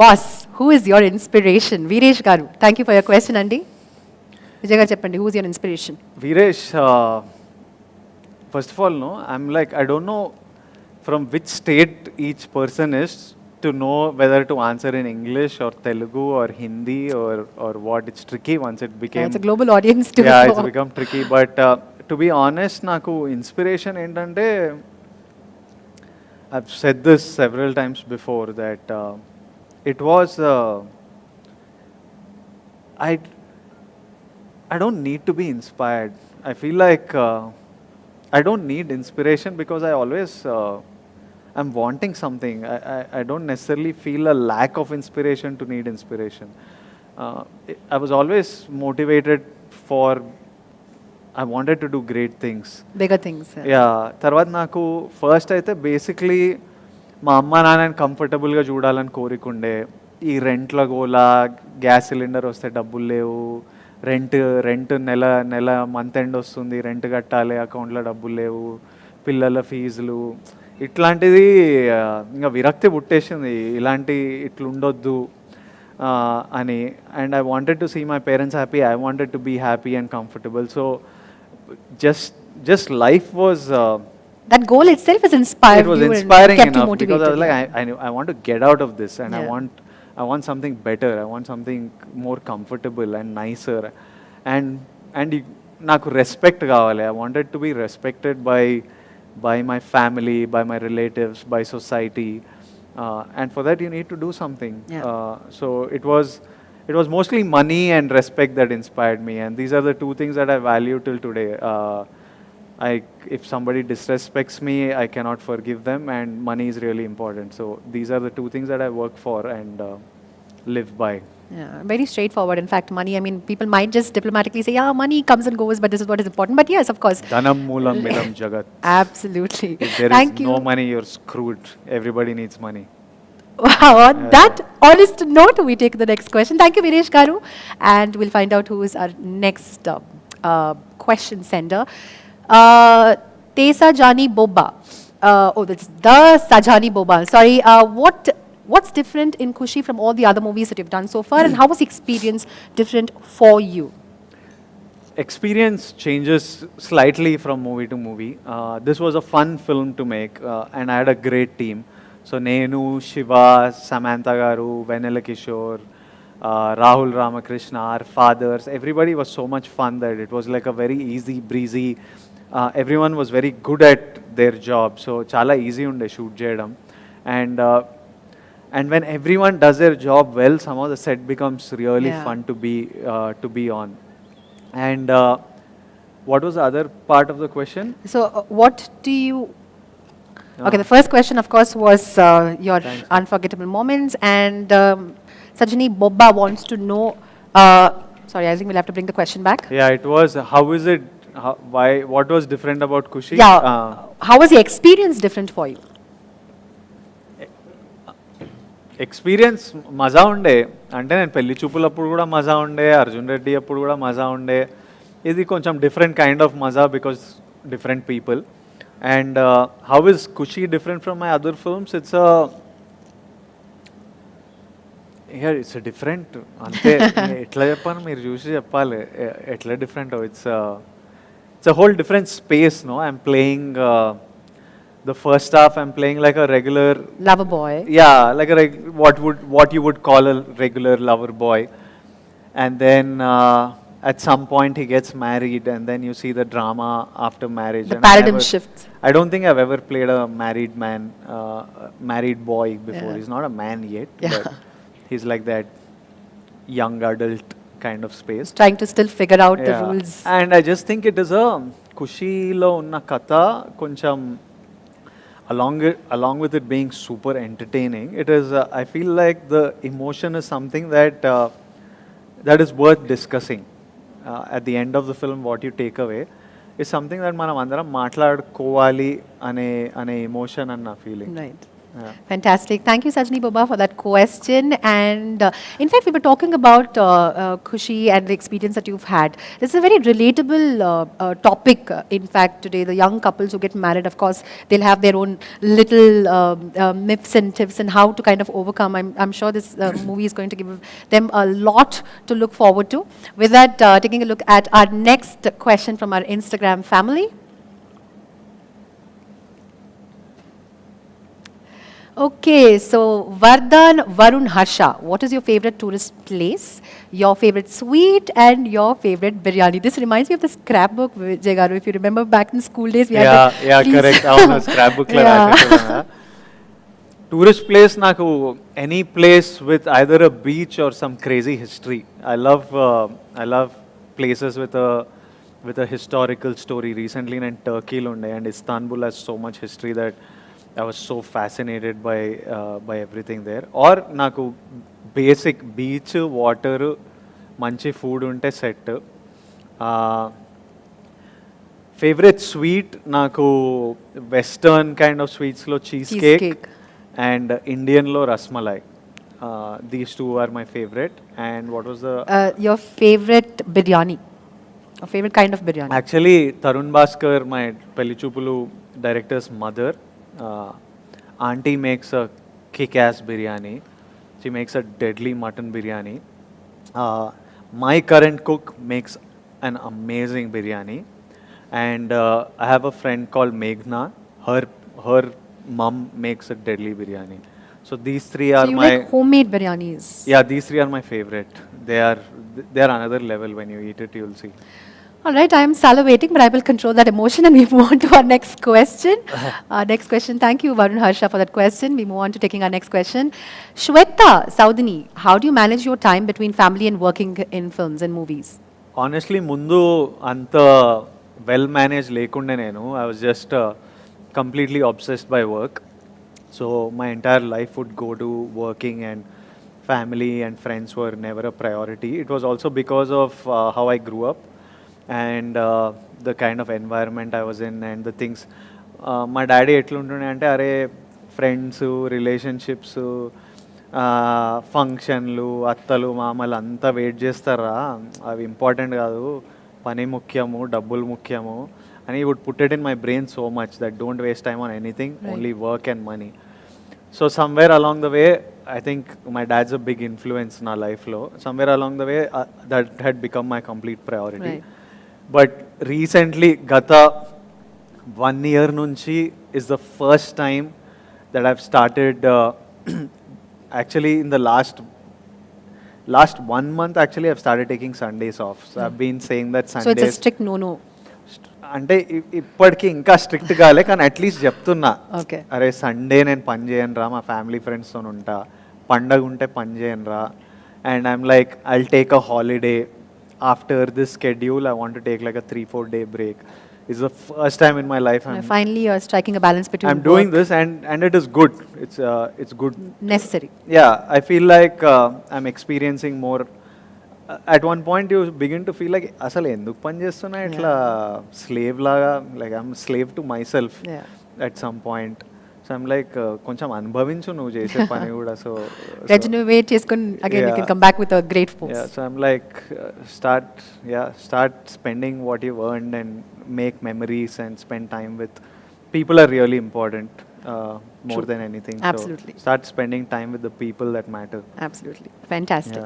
Boss, who is your inspiration? Viresh garu, thank you for your question అండి. విజయ్ గారు చెప్పండి, who is your inspiration? Viresh, first of all, no, I'm like, I don't know from which state each person is to know whether to answer in English or Telugu or Hindi or what. It's tricky once it became. It's a global audience too. Yeah, it's become tricky. But to be honest, నాకు inspiration ఏంటంటే, I've said this several times before that it was I don't need to be inspired. I feel like I don't need inspiration because I always I'm wanting something. I don't necessarily feel a lack of inspiration to need inspiration. I was always motivated for, I wanted to do great things. Bigger things. Yeah. తర్వాత నాకు first అయితే basically మా అమ్మ నాన్నని కంఫర్టబుల్గా చూడాలని కోరికుండే. ఈ రెంట్ల గోలా, gas cylinder వస్తే డబ్బులు లేవు, రెంట్ నెల మంత్ ఎండ్ వస్తుంది, రెంట్ కట్టాలి, అకౌంట్లో డబ్బులు లేవు, పిల్లల ఫీజులు, ఇట్లాంటిది ఇంకా విరక్తి పుట్టేసింది. ఇలాంటి ఇట్లుండొద్దు అని. And I wanted to see my parents happy, I wanted to be happy and comfortable. So just life was that goal itself is inspired. It was inspiring enough because I was like, I want to get out of this, and I want something better. I want something more comfortable and nicer, and నాకు respect కావాలి. I wanted to be respected by my family, by my relatives, by society, and for that you need to do something. So it was mostly money and respect that inspired me, and these are the two things that I value till today. If somebody disrespects me, I cannot forgive them, and money is really important. So these are the two things that I work for and live by. Yeah, very straightforward. In fact, money, I mean, people might just diplomatically say, yeah, money comes and goes, but this is what is important. But yes, of course. Dhanam moolam midam jagat. Absolutely. If there Thank is you. no money, you're screwed. Everybody needs money. Wow, on that honest note, we take the next question. Thank you, Viresh Garu. And we'll find out who is our next question sender. Tesa Jani Boba. That's the Sajani Boba. Sorry. What's different in Kushi from all the other movies that you've done so far, and how was the experience different for you? Experience changes slightly from movie to movie. This was a fun film to make, and I had a great team. So Nenu, Shiva, Samantha Garu, Venela Kishore, Rahul Ramakrishna, our fathers, everybody was so much fun that it was like a very easy breezy. Everyone was very good at their job, so chala easy unde shoot cheyadam. And when everyone does their job well, somehow the set becomes really fun to be on. And what was the other part of the question? So what do you... Okay, the first question, of course, was your unforgettable moments, and Sajani Bobba wants to know... sorry, I think we'll have to bring the question back. Yeah, it was, how is it, what was different about Kushi? Yeah, how was the experience different for you? Experience మజా ఉండే. అంటే నేను పెళ్లి చూపులప్పుడు కూడా మజా ఉండే, అర్జున్ రెడ్డి అప్పుడు కూడా మజా ఉండే. ఇది కొంచెం డిఫరెంట్ కైండ్ ఆఫ్ మజా because different people. And how is Kushi different from my other films? It's different అంతే. ఎట్లా చెప్పాను, మీరు చూసి చెప్పాలి ఎట్లా different. It's a whole different space. No, I'm playing the first half, I'm playing like a regular lover boy. Yeah, like what you would call a regular lover boy. And then at some point he gets married, and then you see the drama after marriage. The paradigm shifts. I don't think I've ever played a married man, married boy before. He's not a man yet, but he's like that young adult kind of space. Trying to still figure out the rules. And I just think it is a Kushi lo unna katha koncham along with it being super entertaining, it is I feel like the emotion is something that is worth discussing. At the end of the film, what you take away is something that manam andaram maatladukovali ane emotion and na feeling. Right. Fantastic. Thank you, Sajni Baba, for that question. And in fact, we were talking about Kushi and the experience that you've had. This is a very relatable topic, in fact, today. The young couples who get married, of course, they'll have their own little myths and tips and how to kind of overcome. I'm sure this movie is going to give them a lot to look forward to. With that, taking a look at our next question from our Instagram family. Okay, so Vardhan Varun Harsha, what is your favorite tourist place, your favorite sweet, and your favorite biryani? This reminds me of the scrapbook, Vijay Garu. If you remember back in school days, we had correct. Avunu scrapbook la raasesevana. Tourist place naku any place with either a beach or some crazy history. I love places with a historical story. Recently in Turkey lo unde, and Istanbul has so much history that I was so fascinated by everything there. Or naku basic beach, water, manchi food unte set. Favorite sweet naku western kind of sweets lo cheesecake and Indian lo rasmalai. These two are my favorite. And what was the your favorite biryani? Your favorite kind of biryani? Actually, Tarun Bhaskar, my Pellichupulu director's mother, auntie makes a kick-ass biryani. She makes a deadly mutton biryani. My current cook makes an amazing biryani. And I have a friend called Meghna. Her mom makes a deadly biryani. So these three are so you like homemade biryanis? Yeah, these three are my favorite. They are another level. When you eat it, you'll see. All right, I am salivating, but I will control that emotion and we move on to our next question. Next question, thank you, Varun Harsha, for that question. We move on to taking our next question. Shweta Saudini, how do you manage your time between family and working in films and movies? Honestly, mundu anta well managed lekunde nenu. I was just completely obsessed by work. So my entire life would go to working, and family and friends were never a priority. It was also because of how I grew up and the kind of environment I was in and the things. My daddy ఎట్లుంటుండే అంటే అరే friends relationships ఫంక్షన్లు అత్తలు మామలు అంతా wait చేస్తారా, అవి important కాదు, పని ముఖ్యము డబ్బులు ముఖ్యము అని he would put it in my brain so much that don't waste time on anything, only work and money. So somewhere along the way, I think my dad's a big influence in our life lo. Somewhere along the way, that had become my complete priority. But recently, gata 1 year nunchi is the first time that I've started, actually in the last 1 month, actually I've started taking Sundays off. So I've been saying that Sundays. So it's a strict no. అంటే ఇప్పటికీ ఇంకా strict కాలే, కానీ at least చెప్తున్నా, అరే Sunday నేను పని చేయను రా, మా ఫ్యామిలీ ఫ్రెండ్స్తో ఉంటా, పండగ ఉంటే పని చేయను రా, and I'm like I'll take a holiday after this schedule, I want to take like a 3-4 day break. It's the first time in my life finally you're striking a balance between I'm doing this, and it is good. It's good, necessary. Yeah, I feel like I'm experiencing more. At one point you begin to feel like అసలు ఎందుకు పని చేస్తున్నా ఇట్లా slave లాగా, like I'm slave to myself at some point. So I'm like కొంచెం అనుభవించు నువ్వు చేసే పని కూడా. So regenerate చేసుకొని again you can come back with a great force. Yeah, so I'm like start spending what you've earned and make memories and spend time with people are really important. More than anything. Absolutely. So start spending time with the people that matter. Absolutely. Fantastic.